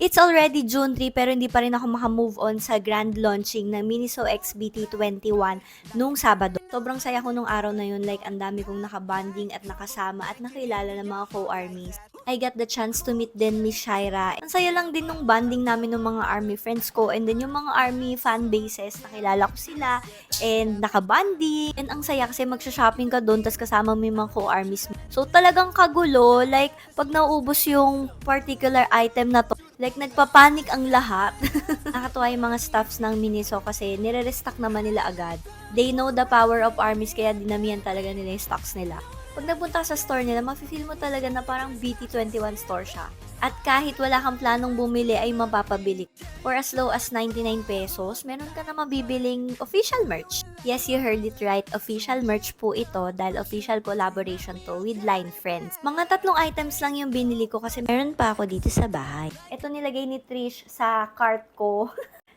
It's already June 3 pero hindi pa rin ako maka-move on sa grand launching ng Miniso XBT21 nung Sabado. Sobrang saya ko nung araw na yun, like ang dami kong nakabanding at nakasama at nakilala ng mga co-armies. I got the chance to meet din Miss Shaira. Ang saya lang din nung banding namin ng mga army friends ko and then yung mga army fan bases, nakilala ko sila and nakabanding. And ang saya kasi magsha-shopping ka doon tas kasama mo yung mga co-armies mo. So talagang kagulo, like pag nauubos yung particular item na to, like, nagpapanik ang lahat. Nakakatuwa yung mga staffs ng Miniso kasi nire-restock naman nila agad. They know the power of armies kaya dinamihan talaga nila yung stocks nila. Pag nagpunta ka sa store nila, mafe-feel mo talaga na parang BT21 store siya. At kahit wala kang planong bumili ay mapapabili. For as low as 99 pesos, meron ka na mabibiling official merch. Yes, you heard it right. Official merch po ito dahil official collaboration to with Line Friends. Mga 3 items lang yung binili ko kasi meron pa ako dito sa bahay. Ito nilagay ni Trish sa cart ko.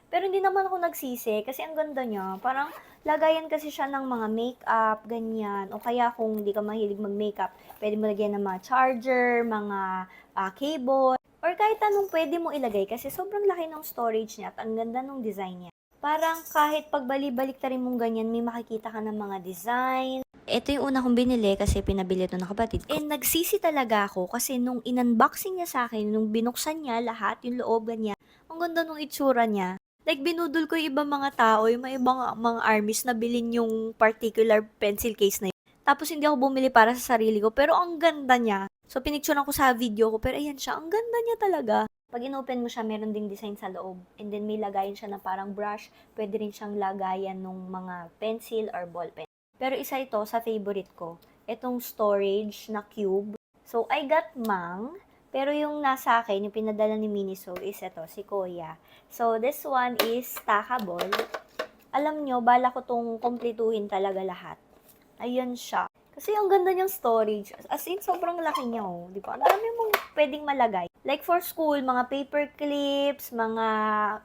Pero hindi naman ako nagsisi kasi ang ganda niya. Parang lagayan kasi siya ng mga makeup, ganyan. O kaya kung hindi ka mahilig mag-makeup, pwede mo lagyan ng mga charger, mga cable, or kahit anong pwede mo ilagay kasi sobrang laki ng storage niya at ang ganda ng design niya. Parang kahit pagbalik-balik ta rin mong ganyan, may makikita ka ng mga design. Ito yung una kong binili kasi pinabili ito ng kapatid ko. And nagsisi talaga ako kasi nung in-unboxing niya sa akin, nung binuksan niya lahat, yung loob niya, ang ganda nung itsura niya. Like, binudol ko yung ibang mga tao, yung mga armies na bilhin yung particular pencil case na yun. Tapos, hindi ako bumili para sa sarili ko, pero ang ganda niya. So, pinicturean ko sa video ko, pero ayan siya, ang ganda niya talaga. Pag inopen mo siya, meron ding design sa loob. And then, may lagayan siya na parang brush. Pwede rin siyang lagayan ng mga pencil or ballpen. Pero isa ito sa favorite ko. Itong storage na cube. So, I got Mang. Pero yung nasa akin, yung pinadala ni Miniso is ito, si Kuya. So, this one is stackable. Alam nyo, bala ko tong kumpletuhin talaga lahat. Ayan siya. Kasi ang ganda niyang storage. As in, sobrang laki niya, oh. Di ba? Ang dami mong pwedeng malagay. Like for school, mga paper clips, mga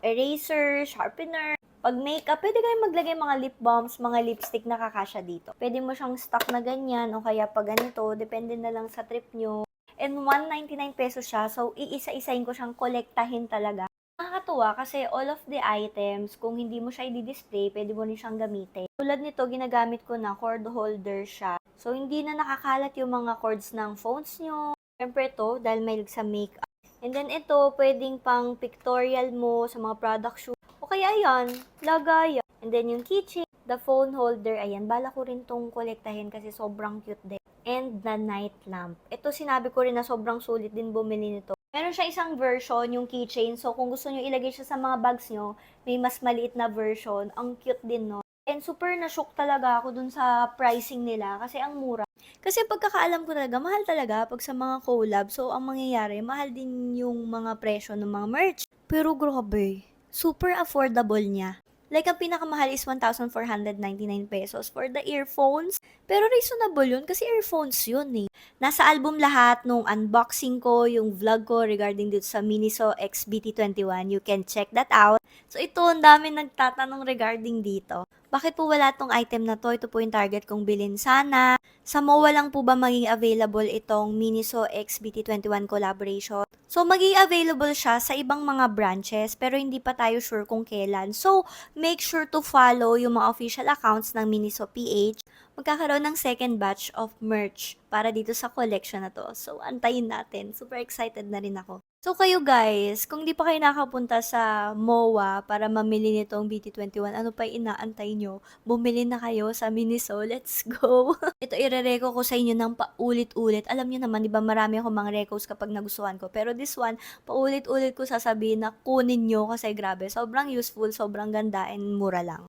eraser, sharpener. Pag makeup, pwede kayong maglagay mga lip balms, mga lipstick na kakasya dito. Pwede mo siyang stock na ganyan, o kaya pag ganito, depende na lang sa trip nyo. And 199 pesos siya, so iisa-isahin ko siyang kolektahin talaga. Nakakatuwa kasi all of the items, kung hindi mo siya i-display, pwede mo rin siyang gamitin. Tulad nito, ginagamit ko na cord holder siya. So, hindi na nakakalat yung mga cords ng phones nyo. Siyempre ito, dahil may sa makeup. And then ito, pwedeng pang pictorial mo sa mga product shoot. O kaya ayan, lagayan. And then yung keychain, the phone holder, ayan, bala ko rin tong kolektahin kasi sobrang cute din. And the night lamp. Ito sinabi ko rin na sobrang sulit din bumili nito. Meron siya isang version, yung keychain. So, kung gusto nyo ilagay siya sa mga bags nyo, may mas maliit na version. Ang cute din, no? And super na-shock talaga ako dun sa pricing nila kasi ang mura. Kasi pagkakaalam ko talaga, mahal talaga pag sa mga collab. So, ang mangyayari, mahal din yung mga presyo ng mga merch. Pero grabe, super affordable niya. Like, ang pinakamahal is 1,499 pesos for the earphones. Pero reasonable yun kasi earphones yun eh. Nasa album lahat nung unboxing ko, yung vlog ko regarding dito sa Miniso XBT21. You can check that out. So, ito, ang dami nagtatanong regarding dito. Bakit po wala tong item na to? Ito po yung target kong bilhin sana. Sa MOA lang po ba maging available itong Miniso XBT21 collaboration? So, maging available siya sa ibang mga branches pero hindi pa tayo sure kung kailan. So, make sure to follow yung mga official accounts ng Miniso PH. Magkakaroon ng second batch of merch para dito sa collection na to. So, antayin natin. Super excited na rin ako. So, kayo guys, kung di pa kayo nakapunta sa MOA para mamili nitong BT21, ano pa inaantay nyo? Bumili na kayo sa Miniso. Let's go! Ito, ire-reco ko sa inyo ng paulit-ulit. Alam nyo naman, di ba marami akong mga recos kapag nagustuhan ko. Pero this one, paulit-ulit ko sasabihin na kunin nyo kasi grabe. Sobrang useful, sobrang ganda, and mura lang.